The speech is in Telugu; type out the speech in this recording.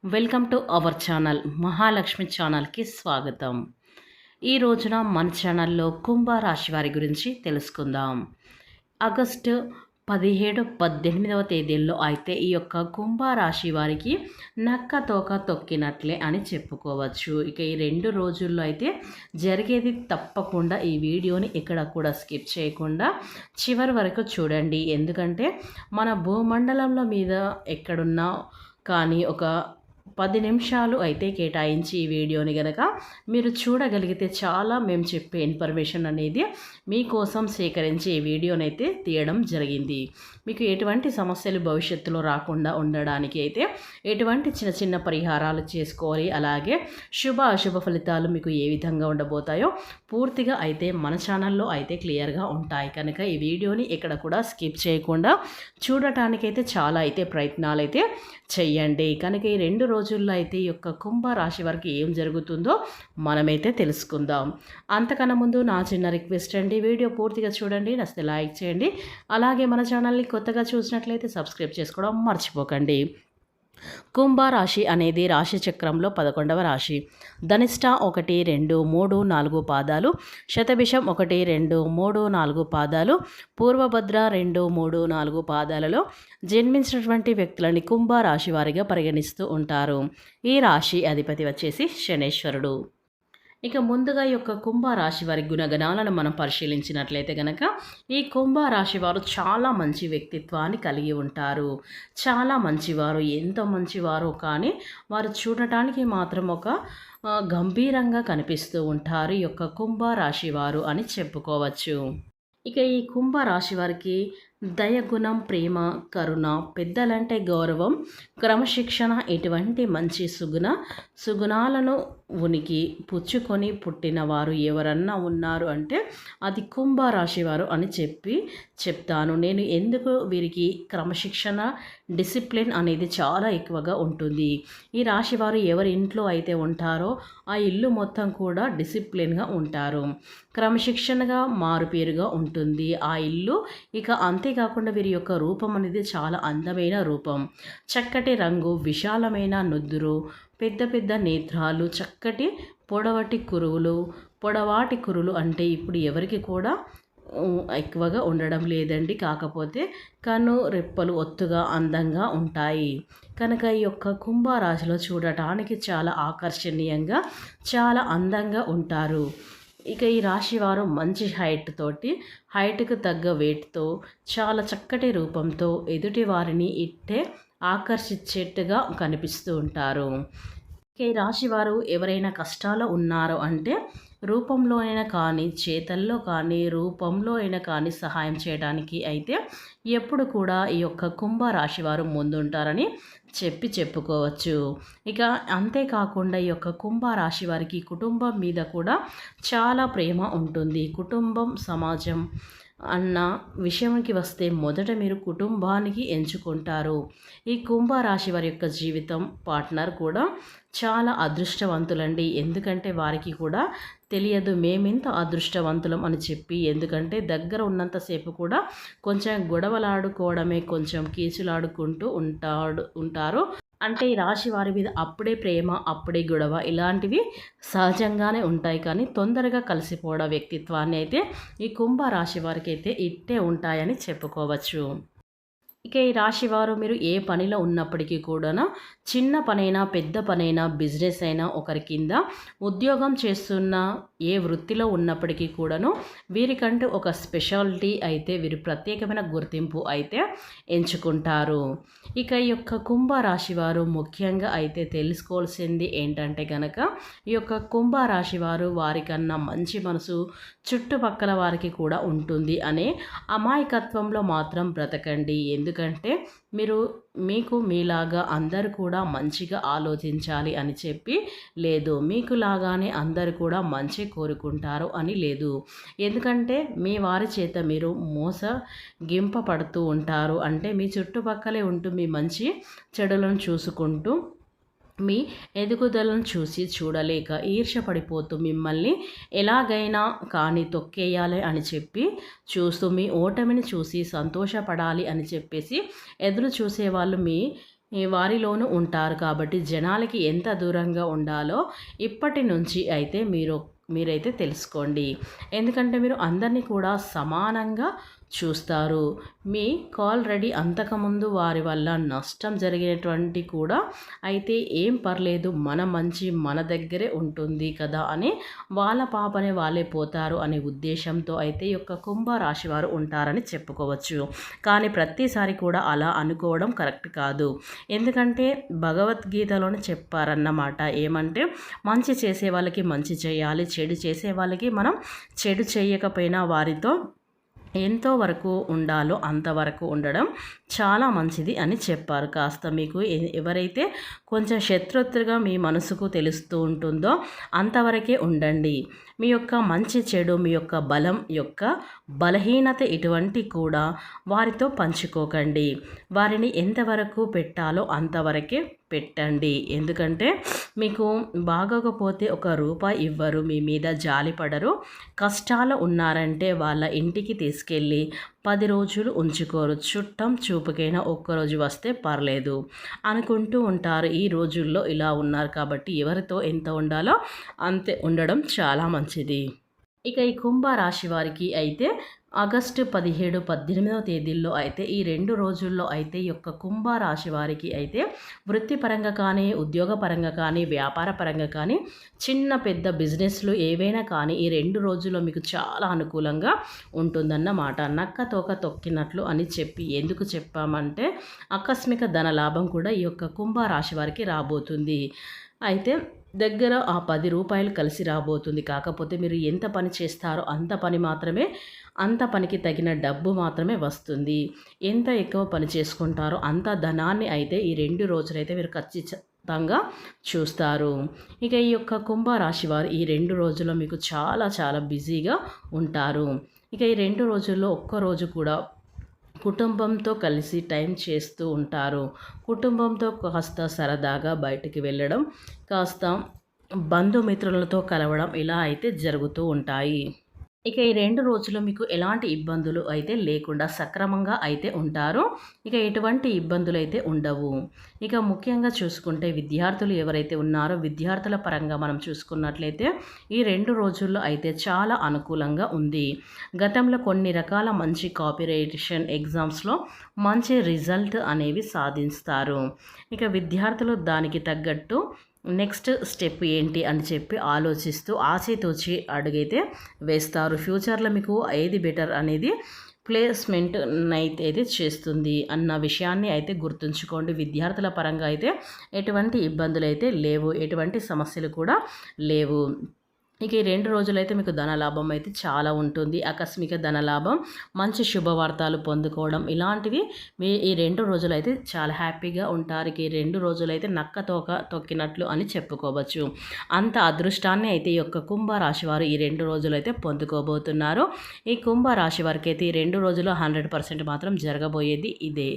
Welcome to our channel Mahalakshmi ఛానల్కి స్వాగతం. ఈ రోజున మన ఛానల్లో కుంభరాశి వారి గురించి తెలుసుకుందాం. ఆగస్టు 17-18 తేదీల్లో అయితే ఈ యొక్క కుంభరాశి వారికి నక్క తోక తొక్కినట్లే అని చెప్పుకోవచ్చు. ఇక ఈ 2 రోజుల్లో అయితే జరిగేది తప్పకుండా ఈ వీడియోని ఇక్కడ కూడా స్కిప్ చేయకుండా చివరి వరకు చూడండి. ఎందుకంటే మన భూమండలంలో మీద ఎక్కడున్నా కానీ ఒక 10 నిమిషాలు అయితే కేటాయించి ఈ వీడియోని గనక మీరు చూడగలిగితే చాలా మేము చెప్పే ఇన్ఫర్మేషన్ అనేది మీకోసం సేకరించి ఈ వీడియోని అయితే తీయడం జరిగింది. మీకు ఎటువంటి సమస్యలు భవిష్యత్తులో రాకుండా ఉండడానికి అయితే ఎటువంటి చిన్న చిన్న పరిహారాలు చేసుకోవాలి, అలాగే శుభ అశుభ ఫలితాలు మీకు ఏ విధంగా ఉండబోతాయో పూర్తిగా అయితే మన ఛానల్లో అయితే క్లియర్గా ఉంటాయి. కనుక ఈ వీడియోని ఎక్కడ కూడా స్కిప్ చేయకుండా చూడటానికైతే చాలా అయితే ప్రయత్నాలు అయితే చెయ్యండి. కనుక ఈ 2 రోజుల్లో అయితే ఈ యొక్క కుంభరాశి వారికి ఏం జరుగుతుందో మనమైతే తెలుసుకుందాం. అంతకన్నా ముందు నా చిన్న రిక్వెస్ట్ అండి, వీడియో పూర్తిగా చూడండి, నచ్చితే లైక్ చేయండి, అలాగే మన ఛానల్ని కొత్తగా చూసినట్లయితే సబ్స్క్రైబ్ చేసుకోవడం మర్చిపోకండి. కుంభరాశి అనేది రాశి చక్రంలో 11వ రాశి. ధనిష్ట 1, 2, 3, 4 పాదాలు, శతభిషం 1, 2, 3, 4 పాదాలు, పూర్వభద్ర 2, 3, 4 పాదాలలో జన్మించినటువంటి వ్యక్తులని కుంభరాశి వారిగా పరిగణిస్తూ ఉంటారు. ఈ రాశి అధిపతి వచ్చేసి శనేశ్వరుడు. ఇక ముందుగా ఈ యొక్క కుంభరాశి వారి గుణగణాలను మనం పరిశీలించినట్లయితే కనుక ఈ కుంభరాశి వారు చాలా మంచి వ్యక్తిత్వాన్ని కలిగి ఉంటారు. చాలా మంచివారు, ఎంతో మంచివారు, కానీ వారు చూడటానికి మాత్రం ఒక గంభీరంగా కనిపిస్తూ ఉంటారు ఈ యొక్క కుంభరాశి వారు అని చెప్పుకోవచ్చు. ఇక ఈ కుంభరాశి వారికి దయగుణం, ప్రేమ, కరుణ, పెద్దలంటే గౌరవం, క్రమశిక్షణ ఇటువంటి మంచి సుగుణాలను ఉనికి పుచ్చుకొని పుట్టిన వారు ఎవరన్నా ఉన్నారు అంటే అది కుంభరాశి వారు అని చెప్తాను నేను. ఎందుకు వీరికి క్రమశిక్షణ, డిసిప్లిన్ అనేది చాలా ఎక్కువగా ఉంటుంది. ఈ రాశి వారు ఎవరి ఇంట్లో అయితే ఉంటారో ఆ ఇల్లు మొత్తం కూడా డిసిప్లిన్గా ఉంటారు, క్రమశిక్షణగా మారుపేరుగా ఉంటుంది ఆ ఇల్లు. ఇక అంతేకాకుండా వీరి యొక్క రూపం అనేది చాలా అందమైన రూపం, చక్కటి రంగు, విశాలమైన నుదురు, పెద్ద పెద్ద నేత్రాలు, చక్కటి పొడవాటి కురులు అంటే ఇప్పుడు ఎవరికి కూడా ఎక్కువగా ఉండడం లేదండి. కాకపోతే కను రెప్పలు ఒత్తుగా అందంగా ఉంటాయి. కనుక ఈ యొక్క కుంభరాశిలో చూడటానికి చాలా ఆకర్షణీయంగా, చాలా అందంగా ఉంటారు. ఇక ఈ రాశి వారు మంచి హైట్కు తగ్గ వెయిట్తో, చాలా చక్కటి రూపంతో ఎదుటి వారిని ఇట్టే ఆకర్షించేట్టుగా కనిపిస్తూ ఉంటారు. ఇక ఈ రాశి వారు ఎవరైనా కష్టాలు ఉన్నారో అంటే రూపంలో అయినా కానీ, చేతల్లో కానీ, రూపంలో అయినా కానీ సహాయం చేయడానికి అయితే ఎప్పుడు కూడా ఈ యొక్క కుంభరాశి వారు ముందుంటారని చెప్పుకోవచ్చు. ఇక అంతేకాకుండా ఈ యొక్క కుంభరాశి వారికి కుటుంబం మీద కూడా చాలా ప్రేమ ఉంటుంది. కుటుంబం, సమాజం అన్న విషయానికి వస్తే మొదట మీరు కుటుంబానికి ఎంచుకుంటారు. ఈ కుంభరాశి వారి యొక్క జీవితం పార్ట్నర్ కూడా చాలా అదృష్టవంతులండి. ఎందుకంటే వారికి కూడా తెలియదు మేమింత అదృష్టవంతులం అని చెప్పి. ఎందుకంటే దగ్గర ఉన్నంతసేపు కూడా కొంచెం గొడవలాడుకోవడమే, కొంచెం కీచులాడుకుంటూ ఉంటారు. అంటే ఈ రాశి వారి మీద అప్పుడే ప్రేమ, అప్పుడే గొడవ ఇలాంటివి సహజంగానే ఉంటాయి. కానీ తొందరగా కలిసిపోవడం వ్యక్తిత్వాన్ని అయితే ఈ కుంభరాశి వారికి అయితే ఇట్టే ఉంటాయని చెప్పుకోవచ్చు. ఇక ఈ రాశివారు మీరు ఏ పనిలో ఉన్నప్పటికీ కూడా, చిన్న పనైనా పెద్ద పనైనా, బిజినెస్ అయినా, ఒకరి కింద ఉద్యోగం చేస్తున్న ఏ వృత్తిలో ఉన్నప్పటికీ కూడాను వీరికంటూ ఒక స్పెషాలిటీ అయితే, వీరి ప్రత్యేకమైన గుర్తింపు అయితే ఎంచుకుంటారు. ఇక ఈ యొక్క కుంభరాశి వారు ముఖ్యంగా అయితే తెలుసుకోవాల్సింది ఏంటంటే కనుక ఈ యొక్క కుంభరాశి వారు వారికన్నా మంచి మనసు చుట్టుపక్కల వారికి కూడా ఉంటుంది అనే అమాయకత్వంలో మాత్రం బ్రతకండి. ఎందుకంటే మీకు మీలాగా అందరు కూడా మంచిగా ఆలోచించాలి అని చెప్పి లేదు, మీకు లాగానే అందరు కూడా మంచి కోరుకుంటారు అని లేదు. ఎందుకంటే మీ వారి చేత మీరు మోసగింపబడుతూ ఉంటారు. అంటే మీ చుట్టుపక్కలే ఉంటూ మీ మంచి చెడులను చూసుకుంటూ మీ ఎదుగుదలను చూడలేక ఈర్ష్యపడిపోతూ మిమ్మల్ని ఎలాగైనా కానీ తొక్కేయాలి అని చెప్పి చూస్తూ, మీ ఓటమిని చూసి సంతోషపడాలి అని చెప్పేసి ఎదురు చూసేవాళ్ళు మీ ఈ వారిలోనూ ఉంటారు కాబట్టి జనాలకి ఎంత దూరంగా ఉండాలో ఇప్పటి నుంచి అయితే మీరైతే తెలుసుకోండి. ఎందుకంటే మీరు అందరినీ కూడా సమానంగా చూస్తారు. ఆల్రెడీ అంతకుముందు వారి వల్ల నష్టం జరిగినటువంటి కూడా అయితే ఏం పర్లేదు, మన మంచి మన దగ్గరే ఉంటుంది కదా అని వాళ్ళ పాపనే వాళ్ళే పోతారు అనే ఉద్దేశంతో అయితే ఈ యొక్క కుంభరాశి వారు ఉంటారని చెప్పుకోవచ్చు. కానీ ప్రతిసారి కూడా అలా అనుకోవడం కరెక్ట్ కాదు. ఎందుకంటే భగవద్గీతలోనే చెప్పారన్నమాట. ఏమంటే మంచి చేసే వాళ్ళకి మంచి చేయాలి, చెడు చేసే వాళ్ళకి మనం చెడు చేయకపోయినా వారితో ఎంతో వరకు ఉండాలో అంతవరకు ఉండడం చాలా మంచిది అని చెప్పారు. కాస్త మీకు ఎవరైతే కొంచెం శత్రుత్తుగా మీ మనసుకు తెలుస్తూ ఉంటుందో అంతవరకే ఉండండి. మీ యొక్క మంచి చెడు, మీ యొక్క బలం యొక్క బలహీనత ఎటువంటి కూడా వారితో పంచుకోకండి. వారిని ఎంతవరకు పెట్టాలో అంతవరకే పెట్టండి. ఎందుకంటే మీకు బాగోకపోతే ఒక రూపాయి ఇవ్వరు, మీ మీద జాలి పడరు. కష్టాలు ఉన్నారంటే వాళ్ళ ఇంటికి తీసుకెళ్ళి 10 రోజులు ఉంచుకోరు. చుట్టం చూపుకైనా ఒక్కరోజు వస్తే పర్లేదు అనుకుంటూ ఉంటారు. ఈ రోజుల్లో ఇలా ఉన్నారు కాబట్టి ఎవరితో ఎంత ఉండాలో అంతే ఉండడం చాలా మంచిది. ఇక ఈ కుంభరాశి వారికి అయితే ఆగస్టు 17, 18వ తేదీల్లో అయితే ఈ 2 రోజుల్లో అయితే ఈ యొక్క కుంభరాశి వారికి అయితే వృత్తిపరంగా కానీ, ఉద్యోగపరంగా కానీ, వ్యాపార పరంగా కానీ, చిన్న పెద్ద బిజినెస్లు ఏవైనా కానీ ఈ 2 రోజుల్లో మీకు చాలా అనుకూలంగా ఉంటుందన్నమాట. నక్క తోక తొక్కినట్లు అని చెప్పి ఎందుకు చెప్పామంటే ఆకస్మిక ధన లాభం కూడా ఈ యొక్క కుంభరాశి వారికి రాబోతుంది. అయితే దగ్గర ఆ 10 రూపాయలు కలిసి రాబోతుంది. కాకపోతే మీరు ఎంత పని చేస్తారో అంత పనికి తగిన డబ్బు మాత్రమే వస్తుంది. ఎంత ఎక్కువ పని చేసుకుంటారో అంత ధనాన్ని అయితే ఈ 2 రోజులైతే మీరు ఖచ్చితంగా చూస్తారు. ఇక ఈ యొక్క కుంభరాశి వారు ఈ 2 రోజుల్లో మీకు చాలా చాలా బిజీగా ఉంటారు. ఇక ఈ 2 రోజుల్లో ఒక్కరోజు కూడా కుటుంబంతో కలిసి టైం చేస్తూ ఉంటారు. కుటుంబంతో కాస్త సరదాగా బయటికి వెళ్ళడం, కాస్త బంధుమిత్రులతో కలవడం ఇలా అయితే జరుగుతూ ఉంటాయి. ఇక ఈ 2 రోజులు మీకు ఎలాంటి ఇబ్బందులు అయితే లేకుండా సక్రమంగా అయితే ఉంటారు. ఇక ఎటువంటి ఇబ్బందులు అయితే ఉండవు. ఇక ముఖ్యంగా చూసుకుంటే విద్యార్థులు ఎవరైతే ఉన్నారో విద్యార్థుల పరంగా మనం చూసుకున్నట్లయితే ఈ 2 రోజుల్లో అయితే చాలా అనుకూలంగా ఉంది. గతంలో కొన్ని రకాల మంచి కాంపిటీషన్ ఎగ్జామ్స్లో మంచి రిజల్ట్ అనేవి సాధిస్తారు. ఇక విద్యార్థులు దానికి తగ్గట్టు నెక్స్ట్ స్టెప్ ఏంటి అని చెప్పి ఆలోచిస్తూ ఆచితూచి అడుగైతే వేస్తారు. ఫ్యూచర్లో మీకు ఏది బెటర్ అనేది ప్లేస్మెంట్ అయితే చేస్తుంది అన్న విషయాన్ని అయితే గుర్తుంచుకోండి. విద్యార్థుల పరంగా అయితే ఎటువంటి ఇబ్బందులు అయితే లేవు, ఎటువంటి సమస్యలు కూడా లేవు. ఇక ఈ 2 రోజులైతే మీకు ధనలాభం అయితే చాలా ఉంటుంది. ఆకస్మిక ధనలాభం, మంచి శుభవార్తలు పొందుకోవడం ఇలాంటివి ఈ 2 రోజులైతే చాలా హ్యాపీగా ఉంటారు. ఈ 2 రోజులైతే నక్క తోక తొక్కినట్లు అని చెప్పుకోవచ్చు. అంత అదృష్టాన్ని అయితే ఈ యొక్క కుంభరాశి వారు ఈ 2 రోజులైతే పొందుకోబోతున్నారు. ఈ కుంభరాశి వారికి అయితే ఈ 2 రోజులు 100% మాత్రం జరగబోయేది ఇదే.